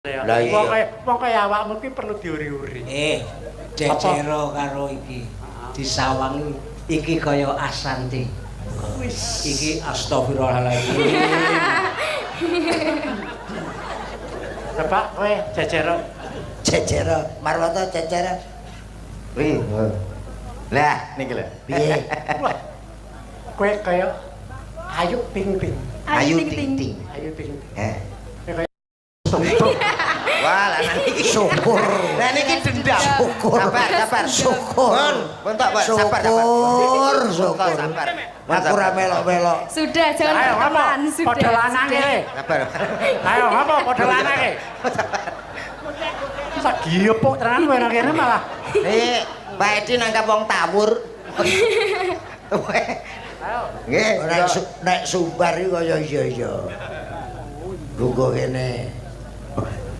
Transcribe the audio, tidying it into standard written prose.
Lah iya. Wong kaya awakmu ki perlu diuri-uri. Cecero karo iki. Disawangi iki kaya Asanti. Wis iki astagfirullahaladzim. Bapak kowe Cecero. Cecero, Marwoto Cecero. Wih. Lah niki lho. Piye? Wah. Kowe kaya Ayu Ting Ting. Ayu Ting Ting. Ayu Ting Ting. Wah, lah niki syukur. Lah niki dendam. Syukur. Sabar. Syukur. Pun tak, Pak. Sabar. Syukur. Sabar. Aku ora melok-melok. Sudah, jangan Ayo berteman. ngapa? Padha lanange. Sabar. Ayo ngapa padha lanange? Sak giepuk tenan kowe nang kene malah. Pak Edi nangkap wong tawur. Ayo. Nggih, nek Sumbar iki kaya iya. Gunggo kene.